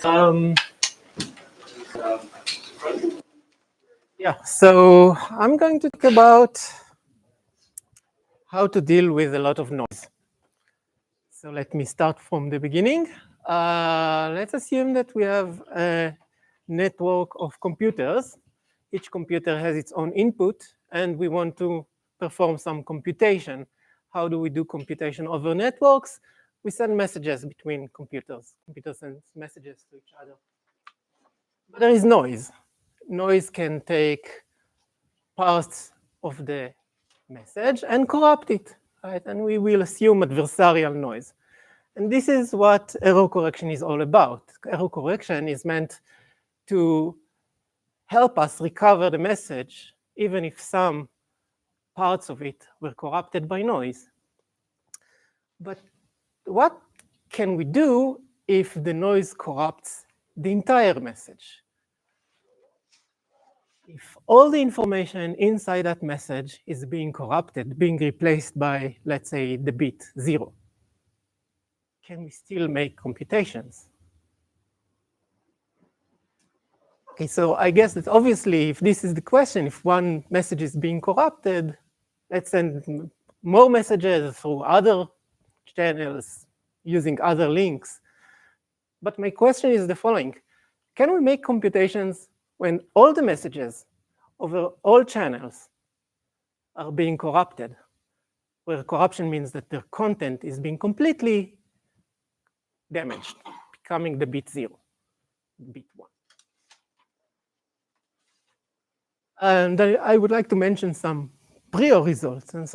Yeah, so I'm going to talk about how to deal with a lot of noise. So let me start from the beginning. Let's assume that we have a network of computers. Each computer has its own input, and we want to perform some computation. How do we do computation over networks? We send messages between computers. Computers send messages to each other. But there is noise. Noise can take parts of the message and corrupt it, right? And we will assume adversarial noise. And this is what error correction is all about. Error correction is meant to help us recover the message, even if some parts of it were corrupted by noise. But what can we do if the noise corrupts the entire message? If all the information inside that message is being corrupted, being replaced by, let's say, the bit 0, can we still make computations? Okay, so I guess that obviously, if this is the question, if one message is being corrupted, let's send more messages through other channels using other links. But my question is the following. Can we make computations when all the messages over all channels are being corrupted, where corruption means that their content is being completely damaged, becoming the bit 0, bit 1? And I would like to mention some prior results, and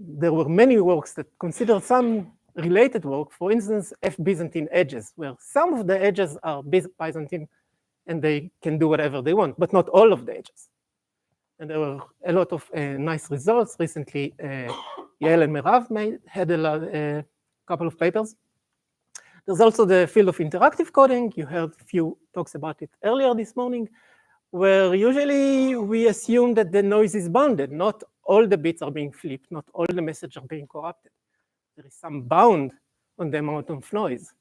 there were many works that consider some related work, for instance, F-Byzantine edges, where some of the edges are Byzantine and they can do whatever they want, but not all of the edges. And there were a lot of nice results. Recently, Yael and Merav had a couple of papers. There's also the field of interactive coding. You heard a few talks about it earlier this morning, where usually we assume that the noise is bounded. Not all the bits are being flipped, not all the messages are being corrupted. There is some bound on the amount of noise.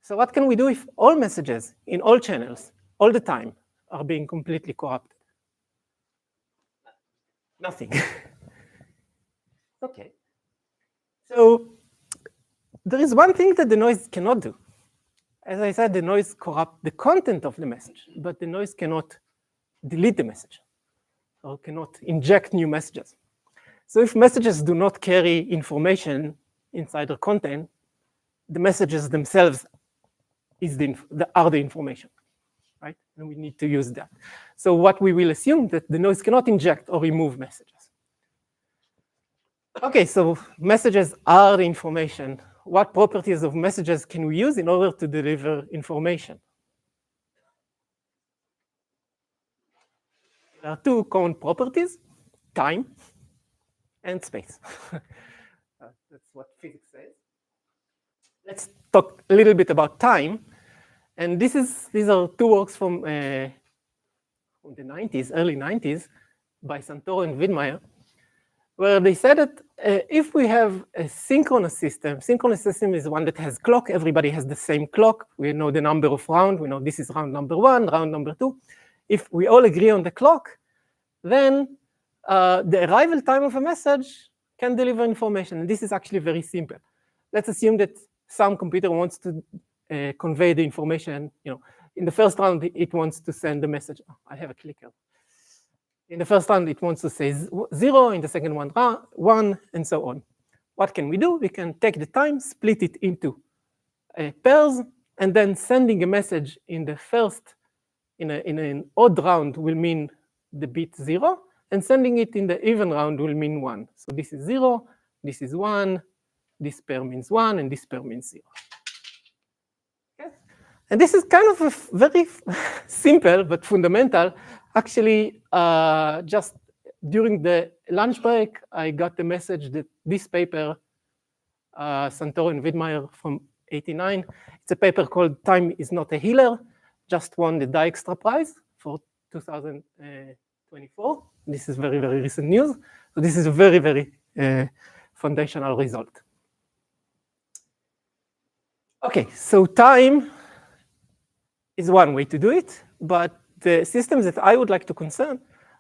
So what can we do if all messages in all channels, all the time, are being completely corrupted? Nothing. Okay. So there is one thing that the noise cannot do. As I said, the noise corrupts the content of the message, but the noise cannot delete the message or cannot inject new messages. So if messages do not carry information inside their content, the messages themselves are the information, right? And we need to use that. So what we will assume that the noise cannot inject or remove messages. Okay, so messages are the information. What properties of messages can we use in order to deliver information? There are two common properties, time and space. That's what physics says. Let's talk a little bit about time. And these are two works from the 90s, early 90s, by Santoro and Widmeyer, where they said that if we have a synchronous system is one that has clock, everybody has the same clock, we know the number of rounds, we know this is round number 1, round number 2. If we all agree on the clock, then the arrival time of a message can deliver information. And this is actually very simple. Let's assume that some computer wants to convey the information. In the first round, it wants to send the message. Oh, I have a clicker. In the first round, it wants to say 0. In the second one, 1, and so on. What can we do? We can take the time, split it into pairs, and then sending a message in the first, in an odd round will mean the bit 0, and sending it in the even round will mean 1. So this is 0, this is 1, this pair means 1, and this pair means 0. Okay? And this is kind of a very simple but fundamental. Actually, just during the lunch break, I got the message that this paper, Santoro and Widmeyer from '89, it's a paper called Time is Not a Healer, just won the Dijkstra Prize for 2024. This is very, very recent news. So this is a very, very foundational result. Okay, so time is one way to do it, but the systems that I would like to concern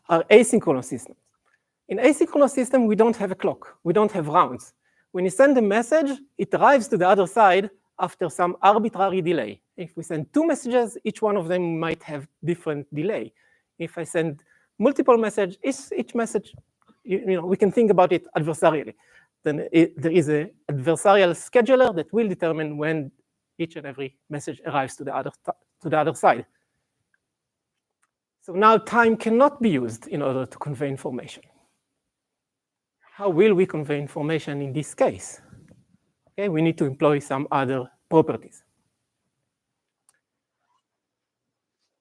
are asynchronous systems. In asynchronous system, we don't have a clock. We don't have rounds. When you send a message, it arrives to the other side after some arbitrary delay. If we send 2 messages, each one of them might have different delay. If I send multiple messages, each message, we can think about it adversarially. Then there is an adversarial scheduler that will determine when each and every message arrives to the other side. So now time cannot be used in order to convey information. How will we convey information in this case? Okay, we need to employ some other properties.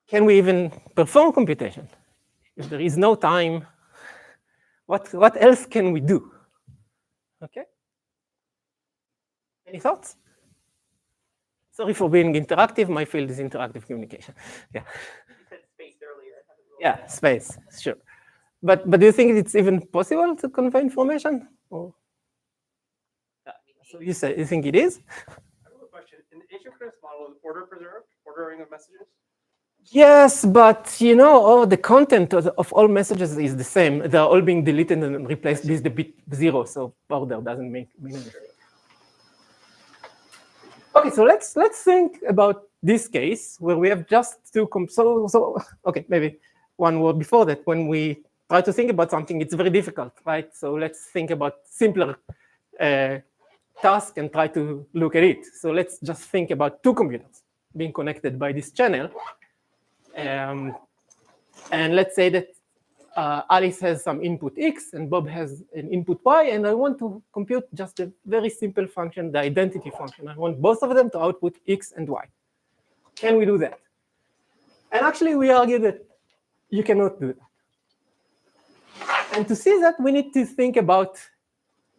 Can we even perform computation? If there is no time, what else can we do? Okay? Any thoughts? Sorry for being interactive. My field is interactive communication. Yeah. You said space earlier. Yeah, space, sure. But do you think it's even possible to convey information? Or? So you think it is? I have a question. In the asynchronous model, is order preserved, ordering of messages? Yes, but the content of all messages is the same. They're all being deleted and replaced with the bit 0, so order doesn't mean anything. Okay, so let's think about this case where we have just two. Okay, maybe one word before that. When we try to think about something, it's very difficult, right? So let's think about simpler task and try to look at it. So let's just think about 2 computers being connected by this channel. And let's say that Alice has some input X and Bob has an input Y, and I want to compute just a very simple function, the identity function. I want both of them to output X and Y. Can we do that? And actually, we argue that you cannot do that. And to see that, we need to think about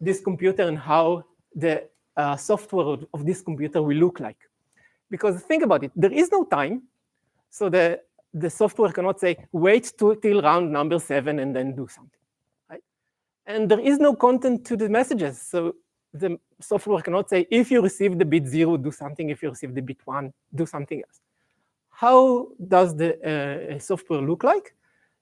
this computer and how the software of this computer will look like. Because think about it, there is no time. So the software cannot say, wait till round number 7 and then do something, right? And there is no content to the messages. So the software cannot say, if you receive the bit 0, do something. If you receive the bit 1, do something else. How does the software look like?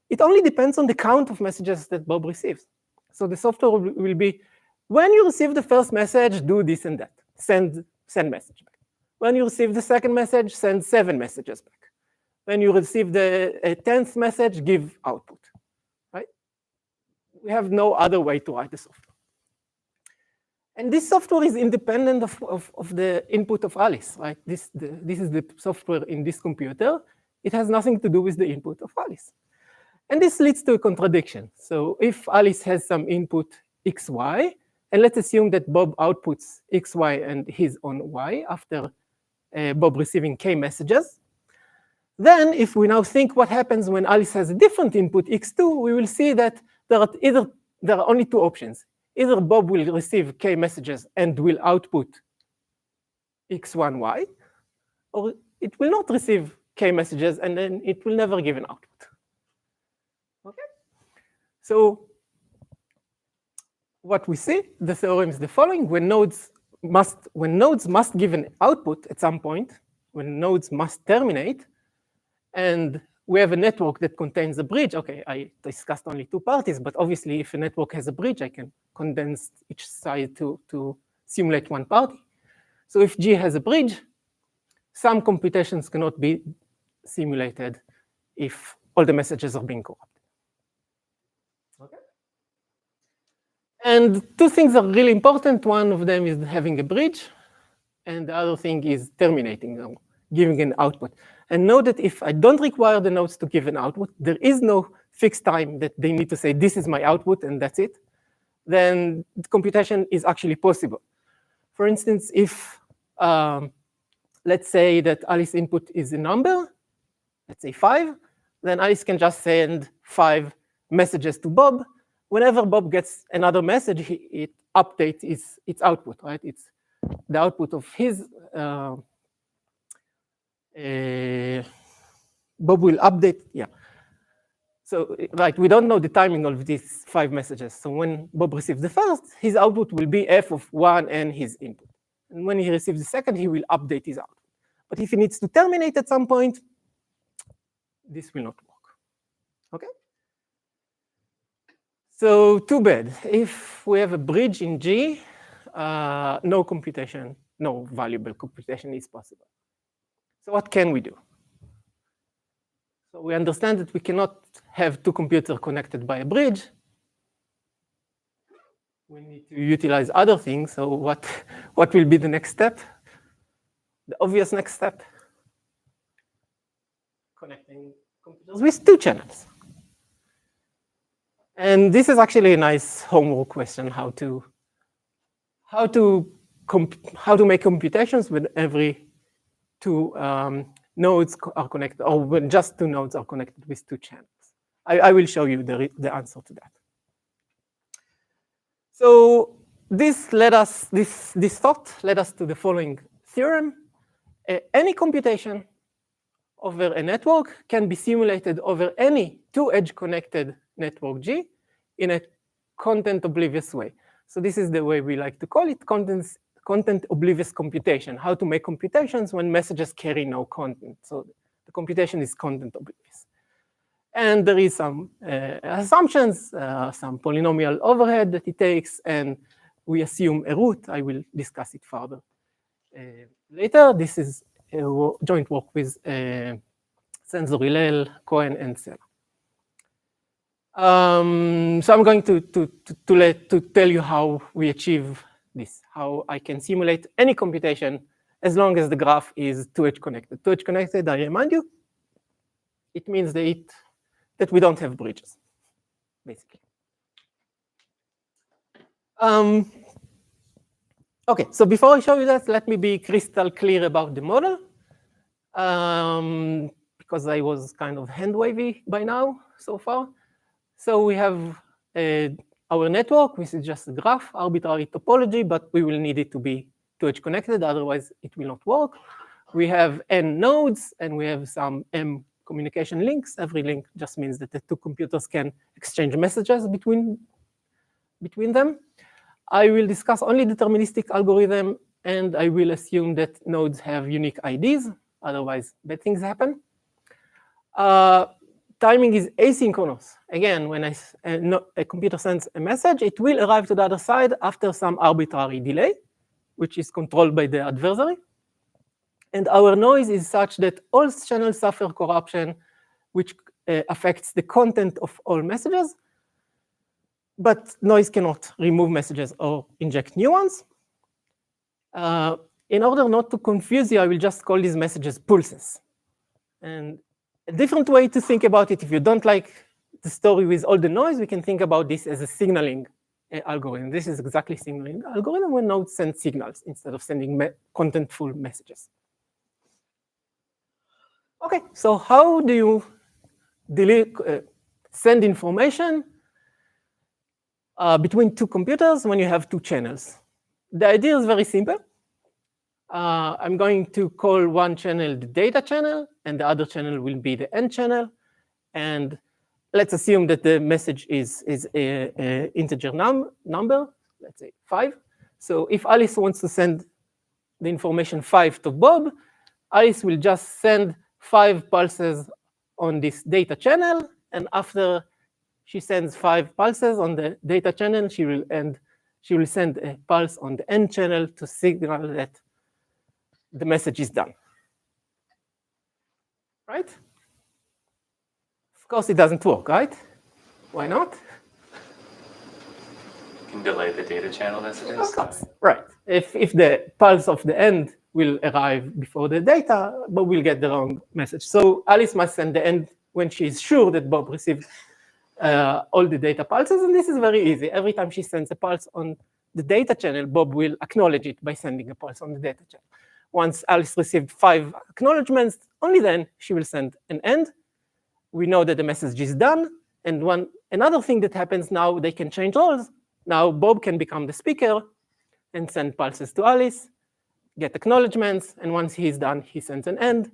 It only depends on the count of messages that Bob receives. So the software will be, when you receive the first message, do this and that. Send message back. When you receive the second message, send 7 messages back. When you receive the 10th message, give output, right? We have no other way to write the software. And this software is independent of the input of Alice, right? This is the software in this computer. It has nothing to do with the input of Alice. And this leads to a contradiction. So if Alice has some input XY, and let's assume that Bob outputs XY and his own Y after Bob receiving K messages, then if we now think what happens when Alice has a different input, X2, we will see that there are only 2 options. Either Bob will receive K messages and will output X1Y, or it will not receive K messages and then it will never give an output. Okay? So what we see, the theorem is the following. When nodes must give an output at some point, when nodes must terminate, and we have a network that contains a bridge. Okay, I discussed only 2 parties, but obviously if a network has a bridge, I can condense each side to simulate 1 party. So if G has a bridge, some computations cannot be simulated if all the messages are being corrupted. Okay. And 2 things are really important. One of them is having a bridge, and the other thing is terminating them, giving an output. And know that if I don't require the nodes to give an output, there is no fixed time that they need to say, this is my output and that's it, then the computation is actually possible. For instance, if let's say that Alice's input is a number, let's say 5, then Alice can just send 5 messages to Bob. Whenever Bob gets another message, it updates its output, right? It's the output of his Bob will update, yeah. So, right, we don't know the timing of these 5 messages. So when Bob receives the first, his output will be f of 1 and his input. And when he receives the second, he will update his output. But if he needs to terminate at some point, this will not work. Okay? So too bad. If we have a bridge in G, no computation, no valuable computation is possible. So what can we do? So we understand that we cannot have two computers connected by a bridge. We need to utilize other things. So what will be the next step? The obvious next step? Connecting computers with two channels. And this is actually a nice homework question, how to make computations when every two nodes are connected, or when just two nodes are connected with two channels. I will show you the answer to that. So this thought led us to the following theorem. Any computation over a network can be simulated over any two-edge connected network G in a content-oblivious way. So this is the way we like to call it, content-oblivious computation, how to make computations when messages carry no content. So the computation is content-oblivious. And there is some assumptions, some polynomial overhead that it takes, and we assume a root. I will discuss it further later. This is a joint work with Sensor Hillel, Cohen, and Sena. So I'm going to tell you how we achieve this, how I can simulate any computation as long as the graph is two-edge connected. Two-edge connected, I remind you, it means that we don't have bridges, basically. Okay, so before I show you that, let me be crystal clear about the model, because I was kind of hand-wavy by now so far. So we have our network, which is just a graph, arbitrary topology, but we will need it to be two-edge connected, otherwise it will not work. We have n nodes, and we have some m communication links. Every link just means that the two computers can exchange messages between them. I will discuss only deterministic algorithm, and I will assume that nodes have unique IDs, otherwise bad things happen. Timing is asynchronous. Again, when a computer sends a message, it will arrive to the other side after some arbitrary delay, which is controlled by the adversary. And our noise is such that all channels suffer corruption, which affects the content of all messages. But noise cannot remove messages or inject new ones. In order not to confuse you, I will just call these messages pulses. And a different way to think about it, if you don't like the story with all the noise, we can think about this as a signaling algorithm. This is exactly signaling algorithm when nodes send signals instead of sending contentful messages. Okay, so how do you send information between two computers when you have two channels? The idea is very simple. I'm going to call one channel the data channel, and the other channel will be the end channel. And let's assume that the message is an integer number, let's say 5. So if Alice wants to send the information 5 to Bob, Alice will just send 5 pulses on this data channel, and after she sends 5 pulses on the data channel, she will send a pulse on the end channel to signal that the message is done. Right? Of course, it doesn't work, right? Why not? You can delay the data channel messages. Right. If the pulse of the end will arrive before the data, Bob will get the wrong message. So Alice must send the end when she is sure that Bob received all the data pulses, and this is very easy. Every time she sends a pulse on the data channel, Bob will acknowledge it by sending a pulse on the data channel. Once Alice received 5 acknowledgements, only then she will send an end. We know that the message is done, and another thing that happens now, they can change roles. Now Bob can become the speaker and send pulses to Alice, get acknowledgements, and once he's done, he sends an end,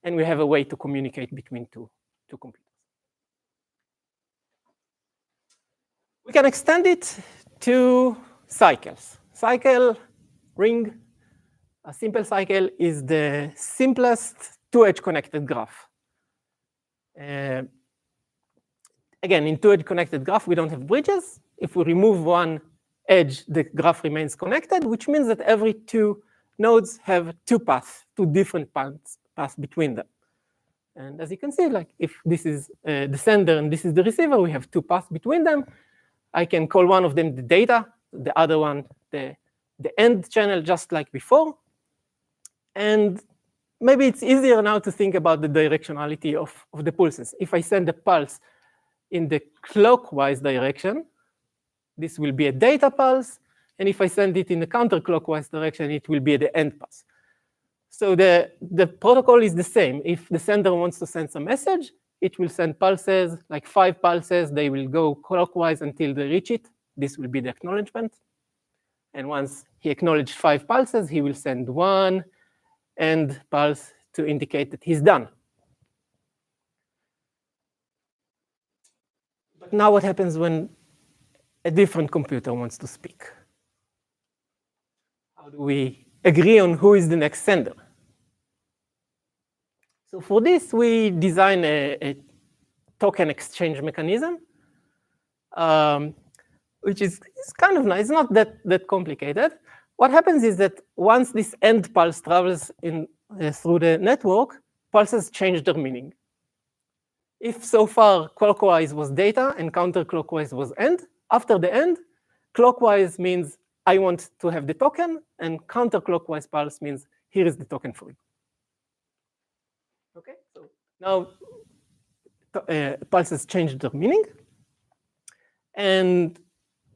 and we have a way to communicate between two computers. We can extend it to cycles. Cycle, ring, a simple cycle is the simplest two-edge connected graph. Again, in two-edge connected graph, we don't have bridges. If we remove one edge, the graph remains connected, which means that every two nodes have two paths, two different paths between them. And as you can see, like if this is the sender and this is the receiver, we have two paths between them. I can call one of them the data, the other one the end channel, just like before. And maybe it's easier now to think about the directionality of the pulses. If I send a pulse in the clockwise direction, this will be a data pulse. And if I send it in the counterclockwise direction, it will be the end pulse. So the protocol is the same. If the sender wants to send some message, it will send pulses, like 5 pulses. They will go clockwise until they reach it. This will be the acknowledgement. And once he acknowledged 5 pulses, he will send one end pulse to indicate that he's done. But now what happens when a different computer wants to speak? How do we agree on who is the next sender? So for this, we design a token exchange mechanism, which is kind of nice. It's not that complicated. What happens is that once this end pulse travels through the network, pulses change their meaning. If so far clockwise was data and counterclockwise was end, after the end, clockwise means I want to have the token, and counterclockwise pulse means here is the token for you. Okay, so now pulses change their meaning. And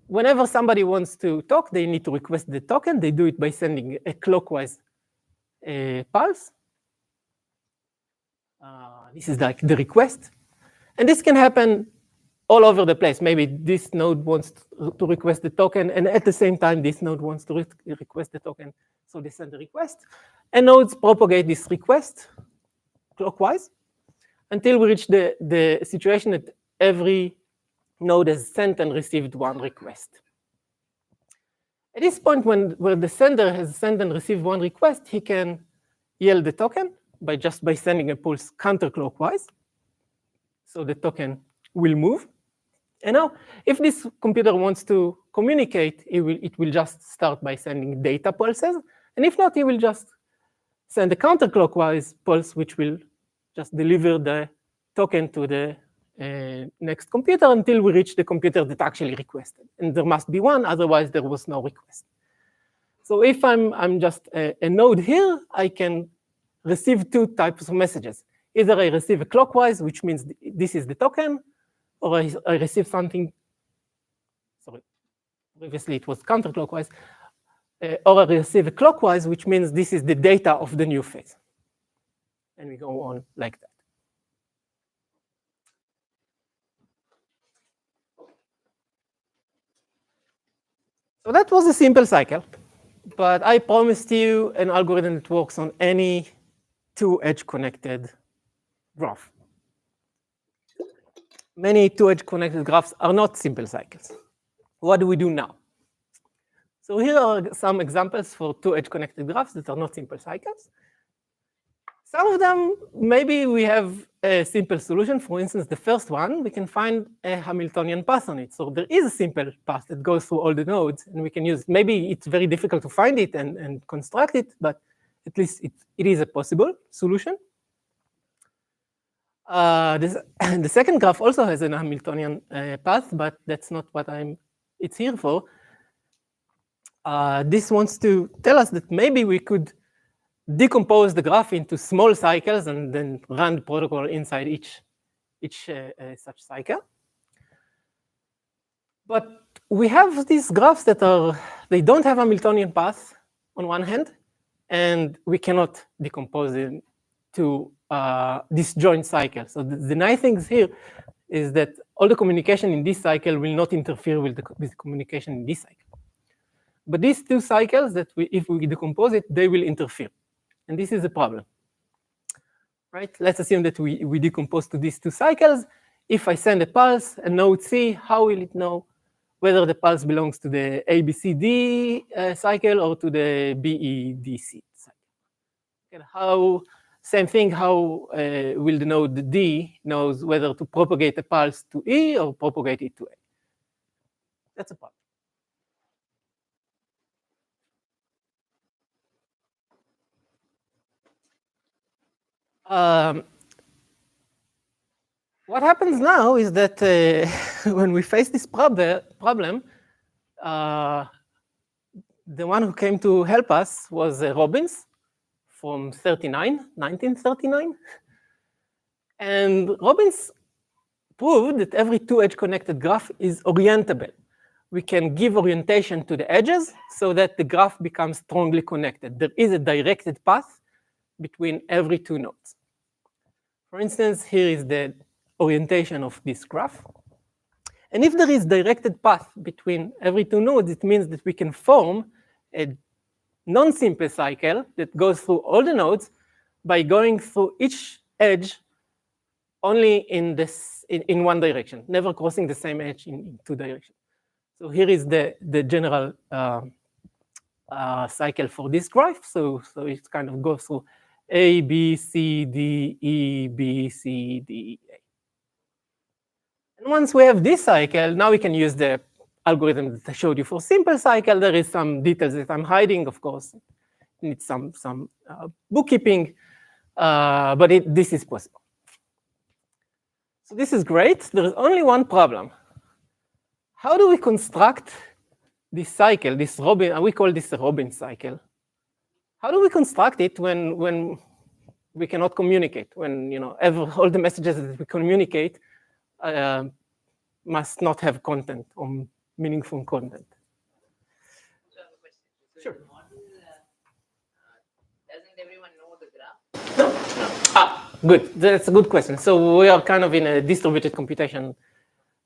whenever somebody wants to talk, they need to request the token. They do it by sending a clockwise pulse. This is like the request. And this can happen all over the place. Maybe this node wants to request the token, and at the same time, this node wants to request the token. So they send the request. And nodes propagate this request clockwise until we reach the situation that every node has sent and received one request. At this point, where the sender has sent and received one request, he can yield the token by sending a pulse counterclockwise. So the token will move. And now, if this computer wants to communicate, it will just start by sending data pulses. And if not, he will just send a counterclockwise pulse, which will just deliver the token to the next computer until we reach the computer that actually requested. And there must be one, otherwise there was no request. So if I'm just a node here, I can receive two types of messages. Either I receive a clockwise, which means this is the token, or I receive something, sorry, previously it was counterclockwise, or I receive a clockwise, which means this is the data of the new phase. And we go on like that. So that was a simple cycle, but I promised you an algorithm that works on any two-edge connected graph. Many two-edge connected graphs are not simple cycles. What do we do now? So here are some examples for two-edge connected graphs that are not simple cycles. Some of them, maybe we have a simple solution. For instance, the first one, we can find a Hamiltonian path on it. So there is a simple path that goes through all the nodes, and we can use it. Maybe it's very difficult to find it and construct it, but at least it is a possible solution. The second graph also has a Hamiltonian path, but that's not what it's here for. This wants to tell us that maybe we could decompose the graph into small cycles and then run the protocol inside each such cycle. But we have these graphs that they don't have Hamiltonian paths on one hand, and we cannot decompose it to disjoint cycles. So the nice thing here is that all the communication in this cycle will not interfere with the communication in this cycle. But these two cycles that if we decompose it, they will interfere. And this is a problem, right? Let's assume that we decompose to these two cycles. If I send a pulse, a node C, how will it know whether the pulse belongs to the ABCD cycle or to the BEDC cycle? And how Same thing, how will the node D knows whether to propagate a pulse to E or propagate it to A? That's a problem. What happens now is that when we face this problem, the one who came to help us was Robbins from 1939. And Robbins proved that every two-edge connected graph is orientable. We can give orientation to the edges so that the graph becomes strongly connected. There is a directed path between every two nodes. For instance, here is the orientation of this graph. And if there is directed path between every two nodes, it means that we can form a non-simple cycle that goes through all the nodes by going through each edge only in one direction, never crossing the same edge in two directions. So here is the general cycle for this graph. So it kind of goes through A, B, C, D, E, B, C, D, A. And once we have this cycle, now we can use the algorithm that I showed you for simple cycle. There is some details that I'm hiding, of course. It needs some bookkeeping, but this is possible. So this is great. There is only one problem. How do we construct this cycle, this Robin? We call this a Robin cycle. How do we construct it when we cannot communicate? When all the messages that we communicate must not have content or meaningful content. So I have a question. So Sure. in the model, doesn't everyone know the graph? No. Good. That's a good question. So we are kind of in a distributed computation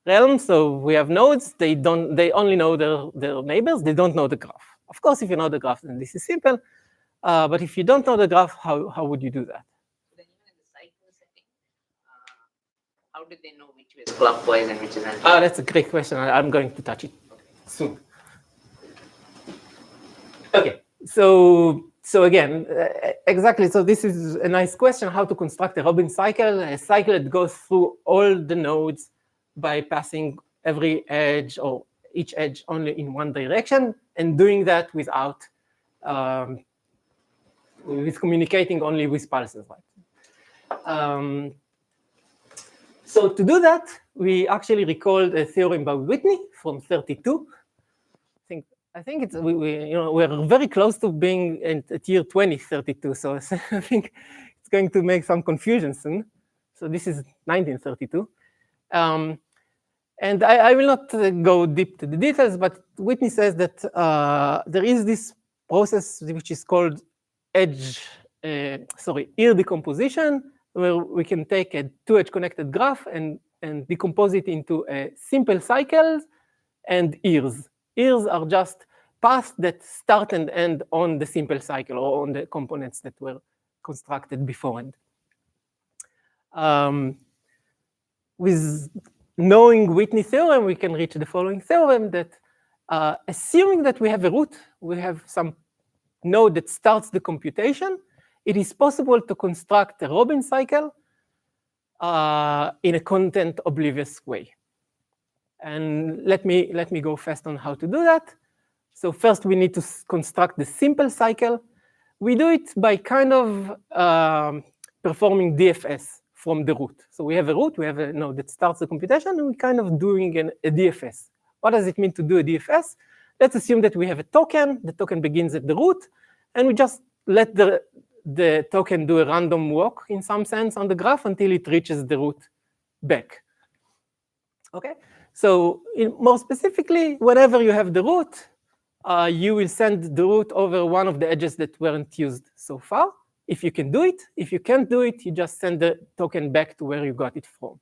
realm. So we have nodes. They only know their neighbors. They don't know the graph. Of course, if you know the graph, then this is simple. But if you don't know the graph, how would you do that? Then even in the cycle setting, how did they know which was clockwise and which is anti? That's a great question. I'm going to touch it soon. Okay. So again, exactly. So this is a nice question: how to construct a Robin cycle, a cycle that goes through all the nodes by passing every edge or each edge only in one direction, and doing that without with communicating only with pulses, right? So to do that, we actually recalled a theorem by Whitney from 32. I think it's we're very close to being at year 2032. So I think it's going to make some confusion soon. So this is 1932. And I will not go deep to the details, but Whitney says that there is this process which is called ear decomposition, where we can take a two-edge connected graph and decompose it into simple cycles and ears. Ears are just paths that start and end on the simple cycle or on the components that were constructed beforehand. With knowing Whitney theorem, we can reach the following theorem that assuming that we have a root, we have some node that starts the computation, it is possible to construct a Robin cycle in a content oblivious way. And let me go fast on how to do that. So first we need to construct the simple cycle. We do it by kind of performing DFS from the root. So we have a root, we have a node that starts the computation, and we're kind of doing a DFS. What does it mean to do a DFS? Let's assume that we have a token. The token begins at the root, and we just let the token do a random walk in some sense on the graph until it reaches the root back. Okay? So more specifically, whenever you have the root, you will send the root over one of the edges that weren't used so far. If you can do it. If you can't do it, you just send the token back to where you got it from.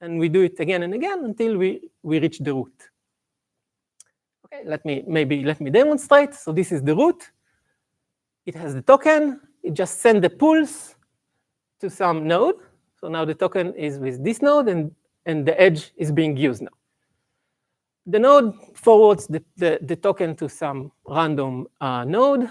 And we do it again and again until we reach the root. Okay, let me demonstrate. So this is the root. It has the token. It just sends the pulse to some node. So now the token is with this node, and the edge is being used now. The node forwards the token to some random node,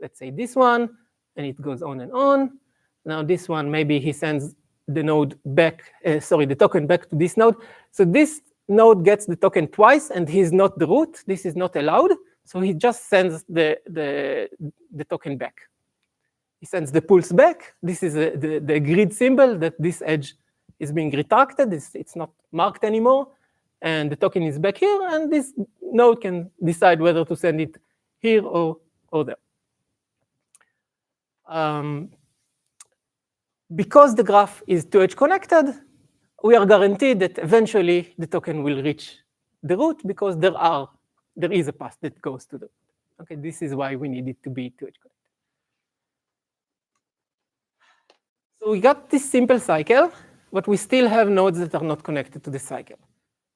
let's say this one, and it goes on and on. Now this one, maybe he sends the node back, the token back to this node. So this node gets the token twice, and he's not the root. This is not allowed. So he just sends the token back. He sends the pulse back. This is the agreed symbol that this edge is being retracted. It's not marked anymore. And the token is back here. And this node can decide whether to send it here or there. Because the graph is 2-edge connected, we are guaranteed that eventually the token will reach the root because there is a path that goes to the root. Okay, this is why we need it to be 2-edge connected. So we got this simple cycle, but we still have nodes that are not connected to the cycle.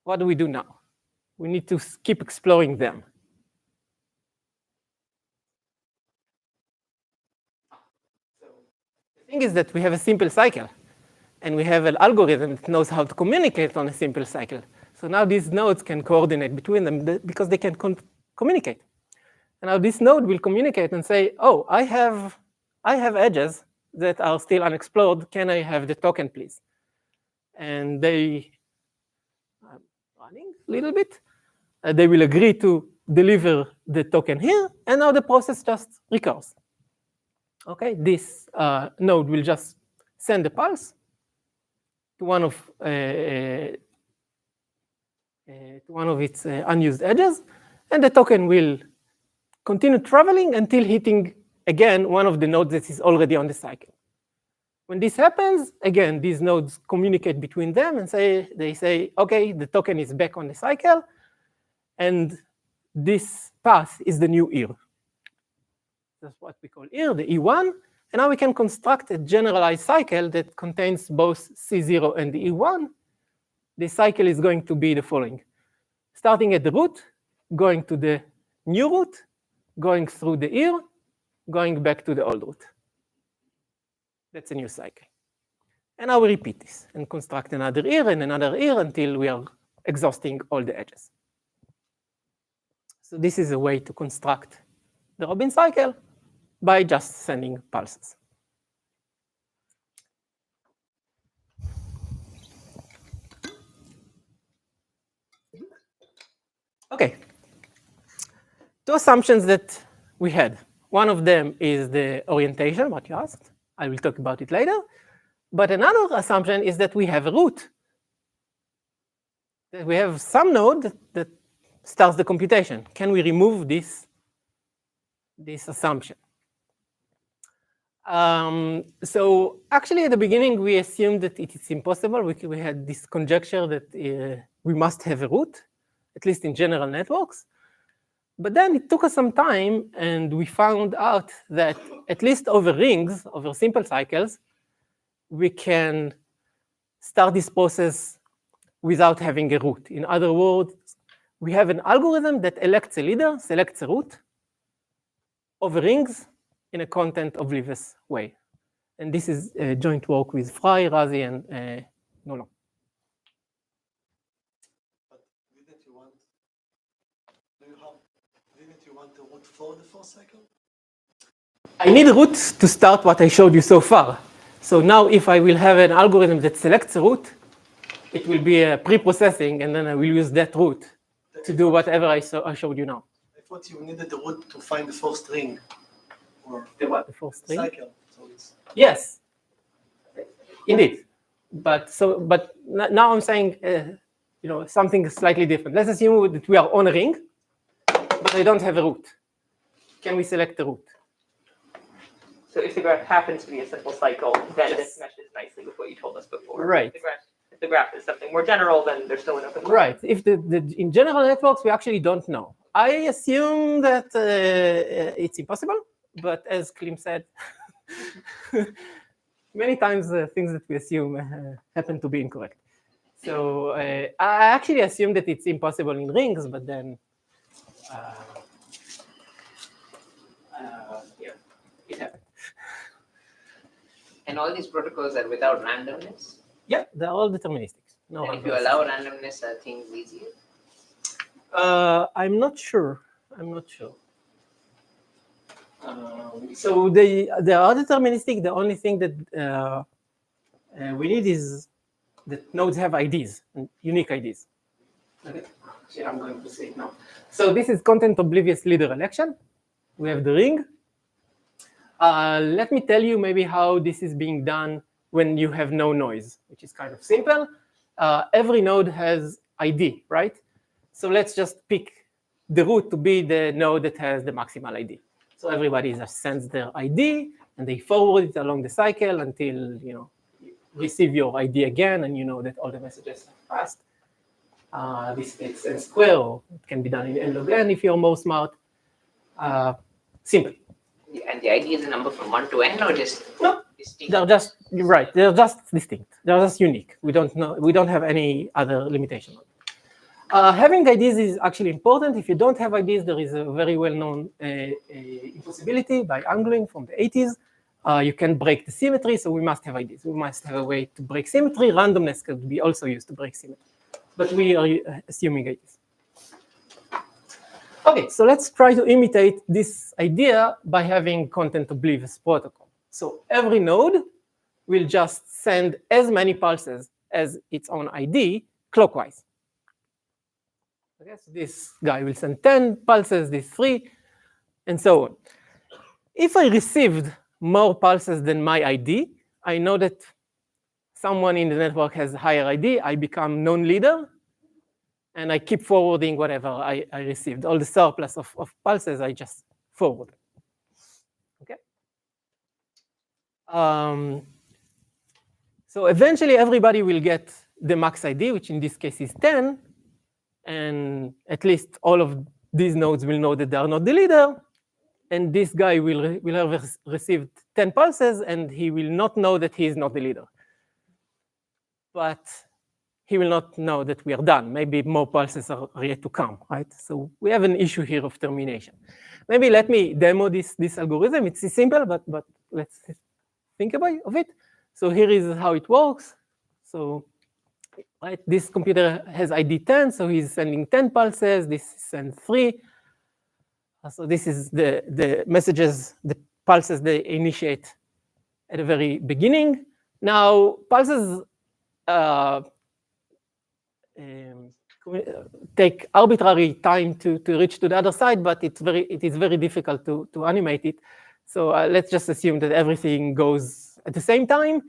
What do we do now? We need to keep exploring them. The thing is that we have a simple cycle, and we have an algorithm that knows how to communicate on a simple cycle. So now these nodes can coordinate between them because they can communicate. And now this node will communicate and say, oh, I have edges that are still unexplored. Can I have the token, please? And they are running a little bit. They will agree to deliver the token here, and now the process just recurs. Okay, this node will just send a pulse to one of its unused edges, and the token will continue traveling until hitting again one of the nodes that is already on the cycle. When this happens, again, these nodes communicate between them and they say, okay, the token is back on the cycle, and this path is the new ear. That's what we call ear, the E1. And now we can construct a generalized cycle that contains both C0 and the E1. The cycle is going to be the following. Starting at the root, going to the new root, going through the ear, going back to the old root. That's a new cycle. And now we repeat this and construct another ear and another ear until we are exhausting all the edges. So this is a way to construct the Robin cycle by just sending pulses. Okay. Two assumptions that we had. One of them is the orientation, what you asked. I will talk about it later. But another assumption is that we have a root. That we have some node that starts the computation. Can we remove this assumption? So actually, at the beginning, we assumed that it is impossible. We had this conjecture that we must have a root, at least in general networks. But then it took us some time, and we found out that at least over rings, over simple cycles, we can start this process without having a root. In other words, we have an algorithm that elects a leader, selects a root over rings in a content-oblivious way. And this is joint work with Frey, Razi, and Nolan. But didn't you want the root for the fourth cycle? I need a root to start what I showed you so far. So now if I will have an algorithm that selects a root, it will be a pre-processing, and then I will use that root to do whatever I showed you now. I thought you needed the root to find the fourth string. Or The what? The fourth string? cycle. So it's Yes, indeed. But now I'm saying, something slightly different. Let's assume that we are on a ring, but I don't have a root. Can we select the root? So if the graph happens to be a simple cycle, then Yes. this meshes nicely with what you told us before. Right. If the graph is something more general, then there's still an open line. Right. If in general networks, we actually don't know. I assume that it's impossible, but as Klim said, many times things that we assume happen to be incorrect. So I actually assume that it's impossible in rings, but then it happened. And all these protocols are without randomness. Yeah, they're all deterministic. No, And if you allow randomness, are things easier? I'm not sure. So they are deterministic. The only thing that we need is that nodes have IDs, unique IDs. Okay. Yeah, I'm going to say it now. So this is content oblivious leader election. We have the ring. Let me tell you maybe how this is being done when you have no noise, which is kind of simple. Every node has ID, right? So let's just pick the root to be the node that has the maximal ID. So everybody just sends their ID, and they forward it along the cycle until you receive your ID again, and you know that all the messages are passed. This takes n square, or it can be done in n log n if you're more smart. Simple. And the ID is a number from 1 to n or just No, distinct? they're just right. They're just distinct. They're just unique. We don't have any other limitation. Having IDs is actually important. If you don't have IDs, there is a very well-known impossibility by Angling from the 80s. You can break the symmetry, so we must have IDs. We must have a way to break symmetry. Randomness could be also used to break symmetry. But we are assuming IDs. Okay, so let's try to imitate this idea by having content oblivious protocol. So every node will just send as many pulses as its own ID clockwise. Okay, so this guy will send 10 pulses, this 3, and so on. If I received more pulses than my ID, I know that someone in the network has higher ID, I become non-leader, and I keep forwarding whatever I received. All the surplus of pulses, I just forward. Okay. So eventually, everybody will get the max ID, which in this case is 10, and at least all of these nodes will know that they are not the leader, and this guy will have received 10 pulses, and he will not know that he is not the leader. But he will not know that we are done. Maybe more pulses are yet to come, right? So we have an issue here of termination. Maybe let me demo this algorithm. It's simple, but let's think about it. So here is how it works. So right, this computer has ID 10, so he's sending 10 pulses. This sends 3. So this is the messages, the pulses they initiate at the very beginning. Now, pulses take arbitrary time to reach to the other side, but it is very difficult to animate it. So let's just assume that everything goes at the same time.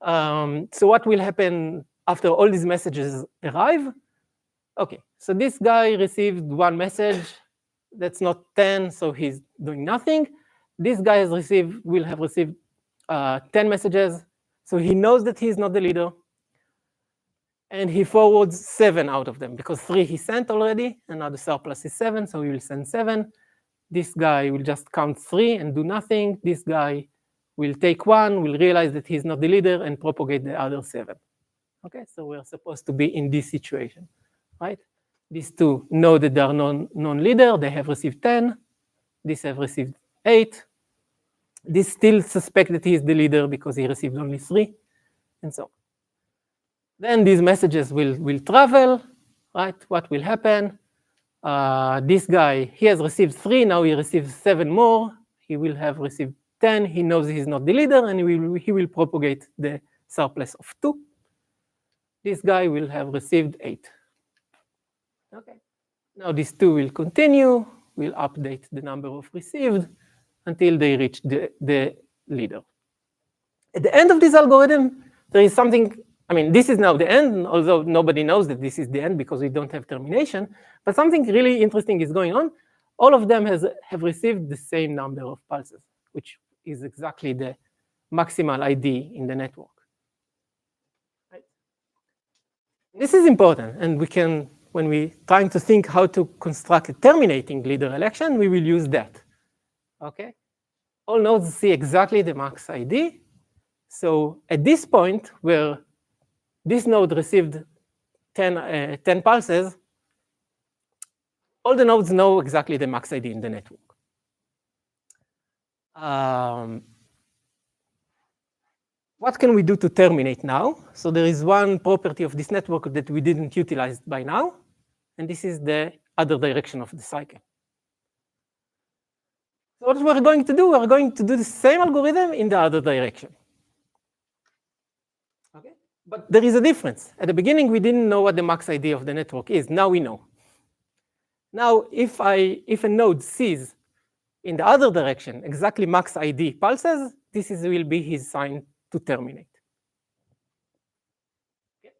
So what will happen after all these messages arrive? Okay, so this guy received 1 message. That's not 10, so he's doing nothing. This guy will have received 10 messages, so he knows that he's not the leader. And he forwards 7 out of them, because 3 he sent already, and now the surplus is 7, so he will send 7. This guy will just count 3 and do nothing. This guy will take 1, will realize that he's not the leader, and propagate the other 7. Okay, so we're supposed to be in this situation, right? These 2 know that they are non-leader. They have received 10. These have received 8. This still suspect that he is the leader because he received only 3, and so on. Then these messages will travel, right? What will happen? This guy, he has received 3, now he receives 7 more. He will have received 10. He knows he's not the leader, and he will propagate the surplus of 2. This guy will have received 8. Okay. Now these 2 will continue. We'll update the number of received until they reach the leader. At the end of this algorithm, there is something. I mean, this is now the end, although nobody knows that this is the end because we don't have termination. But something really interesting is going on. All of them have received the same number of pulses, which is exactly the maximal ID in the network. Right? This is important, and we can, when we're trying to think how to construct a terminating leader election, we will use that. Okay? All nodes see exactly the max ID. So at this point where this node received 10 pulses, all the nodes know exactly the max ID in the network. What can we do to terminate now? So there is one property of this network that we didn't utilize by now, and this is the other direction of the cycle. So what we're going to do, we're going to do the same algorithm in the other direction. Okay? But there is a difference. At the beginning, we didn't know what the max ID of the network is. Now we know. Now, if a node sees in the other direction exactly max ID pulses, will be his sign to terminate. Okay?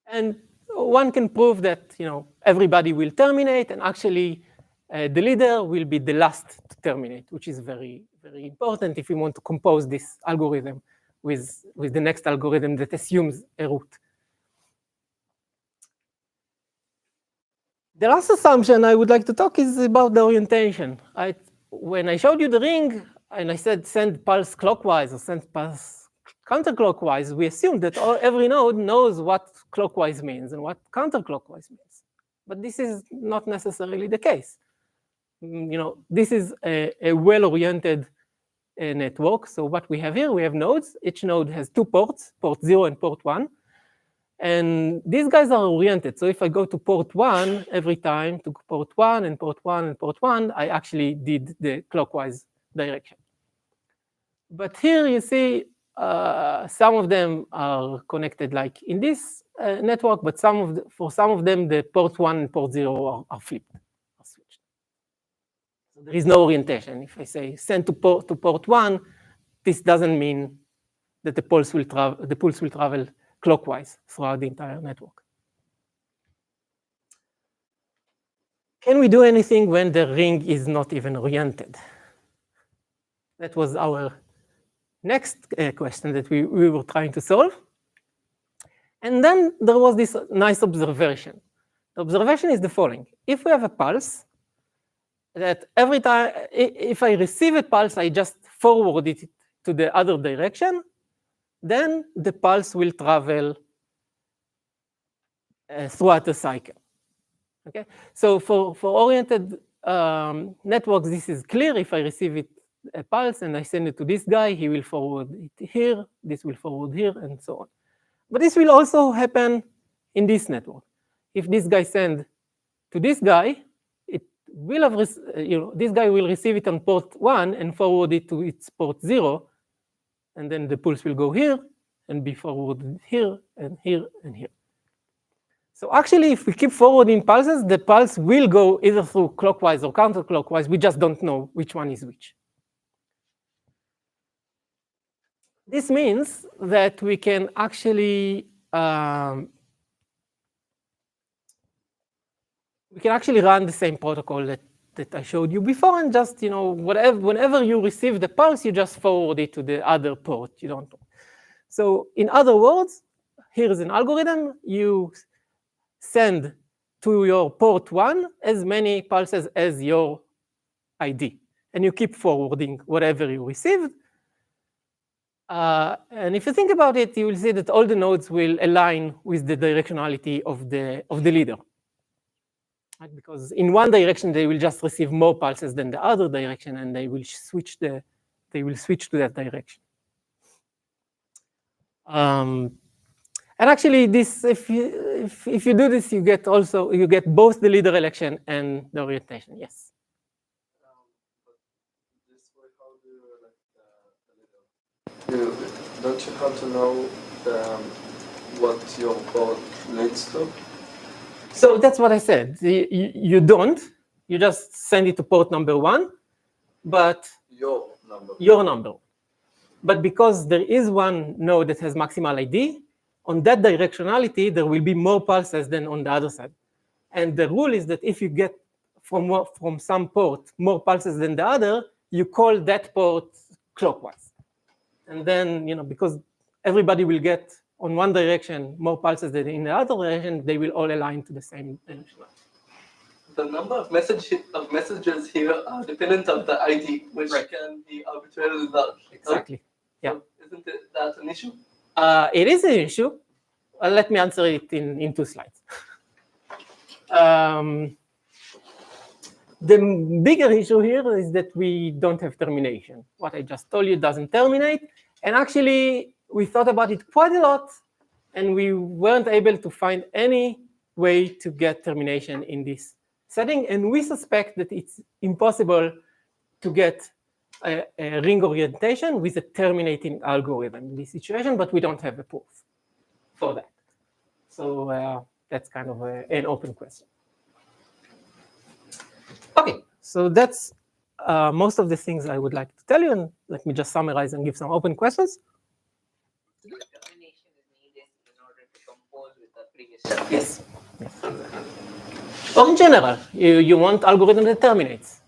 And one can prove that everybody will terminate, and actually the leader will be the last to terminate, which is very, very important if we want to compose this algorithm with the next algorithm that assumes a root. The last assumption I would like to talk is about the orientation. When I showed you the ring and I said send pulse clockwise or send pulse counterclockwise, we assumed that every node knows what clockwise means and what counterclockwise means. But this is not necessarily the case. This is a well-oriented network. So what we have here, we have nodes. Each node has two ports, port 0 and port 1. And these guys are oriented. So if I go to port 1 every time, to port 1 and port 1 and port 1, I actually did the clockwise direction. But here you see some of them are connected like in this network, but for some of them, the port 1 and port 0 are flipped, are switched. So there is no orientation. If I say send to port 1, this doesn't mean that the pulse will travel clockwise throughout the entire network. Can we do anything when the ring is not even oriented? That was our next question that we were trying to solve. And then there was this nice observation. The observation is the following. If we have a pulse, that every time, if I receive a pulse, I just forward it to the other direction, then the pulse will travel throughout the cycle. Okay, so for oriented networks, this is clear. If I receive a pulse and I send it to this guy, he will forward it here, this will forward here, and so on. But this will also happen in this network. If this guy sends to this guy, it will have this guy will receive it on port 1 and forward it to its port 0, and then the pulse will go here and be forwarded here and here and here. So actually, if we keep forwarding pulses, the pulse will go either through clockwise or counterclockwise. We just don't know which one is which. This means that we can actually run the same protocol that I showed you before, and just whenever you receive the pulse, you just forward it to the other port. You don't know. So in other words, here is an algorithm. You send to your port 1 as many pulses as your ID, and you keep forwarding whatever you received. And if you think about it, you will see that all the nodes will align with the directionality of the leader. Right? Because in one direction, they will just receive more pulses than the other direction, and they will switch to that direction. And actually, this if you do this, you get both the leader election and the orientation. Yes. This way, how do you elect the leader? Don't you have to know what your code leads to? So that's what I said. You don't. You just send it to port number 1, but your number. But because there is one node that has maximal ID, on that directionality, there will be more pulses than on the other side. And the rule is that if you get from some port more pulses than the other, you call that port clockwise. And then, because everybody will get on one direction more pulses than in the other direction, they will all align to the same direction. The number of messages here are dependent on the ID, which can be arbitrarily large. Exactly. Right? Yeah. So isn't that an issue? It is an issue. Let me answer it in 2 slides. The bigger issue here is that we don't have termination. What I just told you doesn't terminate. And actually, we thought about it quite a lot, and we weren't able to find any way to get termination in this setting. And we suspect that it's impossible to get a ring orientation with a terminating algorithm in this situation, but we don't have a proof for that. So that's kind of an open question. Okay, so that's most of the things I would like to tell you, and let me just summarize and give some open questions. Termination is needed in order to compose with the previous step. Yes. Or in general, you want algorithm that terminates.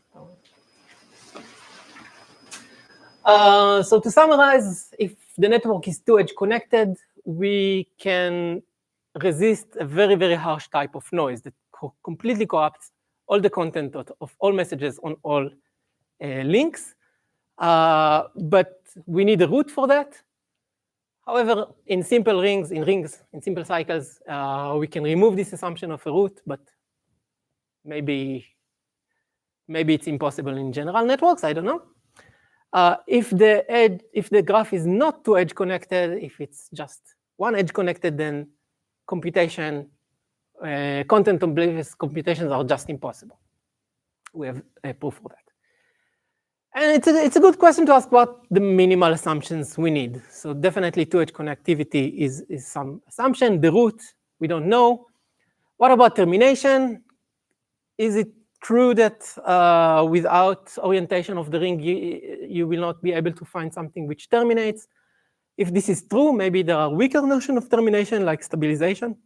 So to summarize, if the network is two-edge connected, we can resist a very, very harsh type of noise that completely corrupts all the content of all messages on all links. But we need a root for that. However, in simple rings, in simple cycles, we can remove this assumption of a root, but maybe it's impossible in general networks, I don't know. If the graph is not two edge connected, if it's just one edge connected, then computation, content oblivious computations are just impossible. We have a proof for that. And it's a good question to ask what the minimal assumptions we need. So definitely two edge connectivity is some assumption. The root, we don't know. What about termination? Is it true that without orientation of the ring, you will not be able to find something which terminates? If this is true, maybe there are weaker notions of termination, like stabilization,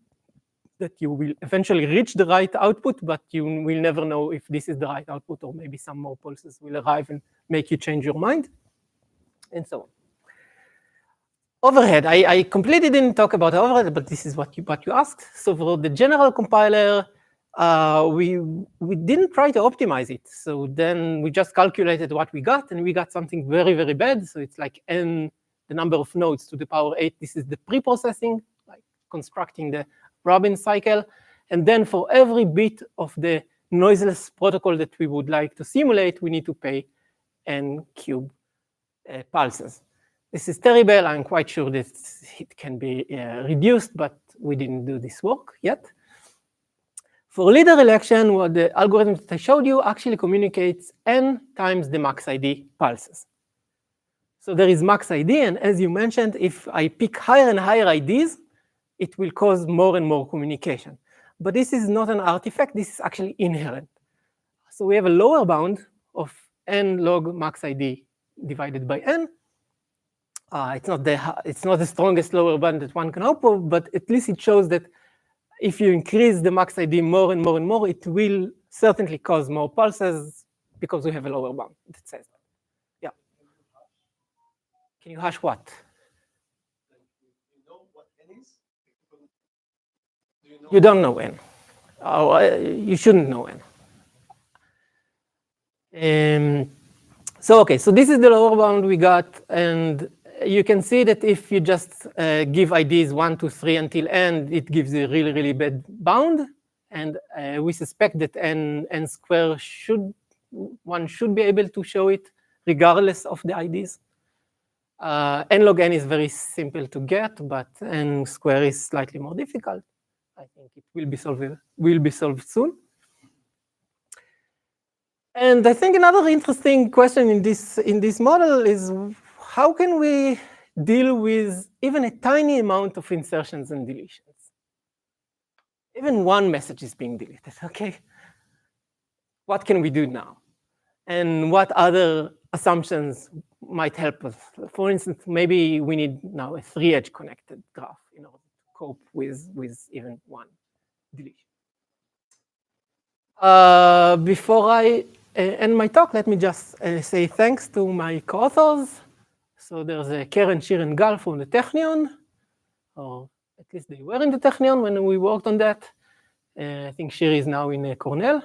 that you will eventually reach the right output, but you will never know if this is the right output, or maybe some more pulses will arrive and make you change your mind, and so on. Overhead, I completely didn't talk about overhead, but this is what you asked. So for the general compiler, we didn't try to optimize it. So then we just calculated what we got, and we got something very, very bad. So it's like n, the number of nodes to the power 8. This is the pre-processing, like constructing the Robin cycle. And then for every bit of the noiseless protocol that we would like to simulate, we need to pay n cube pulses. This is terrible. I'm quite sure that it can be reduced, but we didn't do this work yet. For leader election, what the algorithm that I showed you actually communicates n times the max ID pulses. So there is max ID, and as you mentioned, if I pick higher and higher IDs, it will cause more and more communication. But this is not an artifact, this is actually inherent. So we have a lower bound of n log max ID divided by n. It's not the strongest lower bound that one can hope for, but at least it shows that if you increase the max ID more and more and more, it will certainly cause more pulses because we have a lower bound that says that. Yeah. Can you hash what? You know what n is? Do you know? You don't know n. Oh, you shouldn't know n. So this is the lower bound we got, and you can see that if you just give IDs 1, 2, 3 until n, it gives a really, really bad bound. And we suspect that n square one should be able to show it regardless of the IDs. N log n is very simple to get, but n square is slightly more difficult. I think it will be solved soon. And I think another interesting question in this model is, how can we deal with even a tiny amount of insertions and deletions? Even one message is being deleted, okay? What can we do now? And what other assumptions might help us? For instance, maybe we need now a 3-edge connected graph in order to cope with even one deletion. Before I end my talk, let me just say thanks to my co-authors. So there's Karen, Shir, and Gal from the Technion, or at least they were in the Technion when we worked on that. I think Shir is now in Cornell.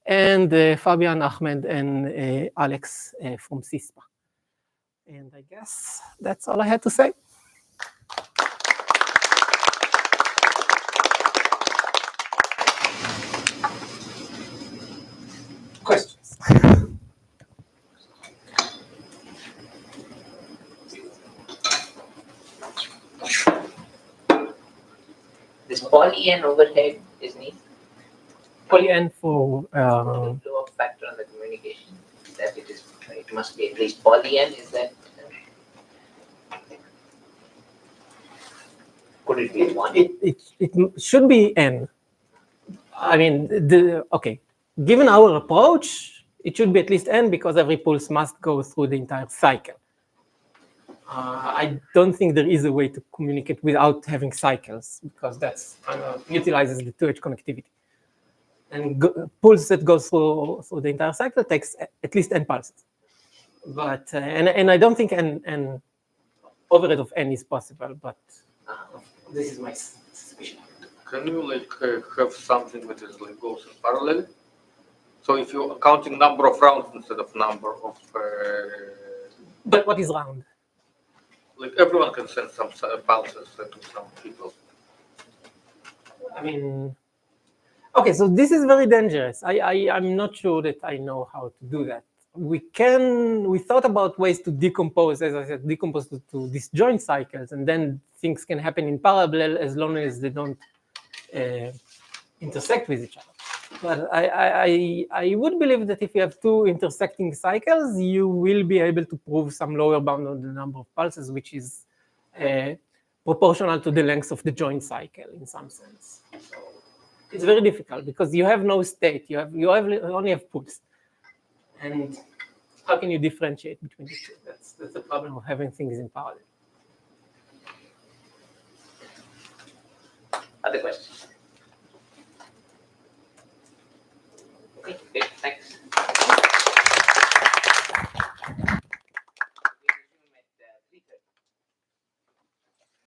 And Fabian, Ahmed, and Alex from CISPA. And I guess that's all I had to say. Questions? This poly-n overhead is neat. Poly-n for The blow-up factor on the communication that it is right. it must be at least poly-n, is that? Could it be one? It should be n. I mean, okay. Given our approach, it should be at least n because every pulse must go through the entire cycle. I don't think there is a way to communicate without having cycles because that's utilizes the 2H connectivity. And pulse that goes through the entire cycle takes at least n pulses. But and I don't think an overhead of n is possible. But this is my suspicion. Can you have something that is goes in parallel? So if you're counting number of rounds instead of number of. But what is round? Like everyone can send some pulses to some people. I mean, okay, so this is very dangerous. I'm not sure that I know how to do that. We thought about ways to decompose, as I said, decompose to disjoint cycles, and then things can happen in parallel as long as they don't intersect with each other. But I would believe that if you have two intersecting cycles, you will be able to prove some lower bound on the number of pulses, which is proportional to the length of the joint cycle in some sense. So it's very difficult because you have no state. You only have pulse. And how can you differentiate between the two? That's the problem of having things in parallel. Other questions? Okay, good.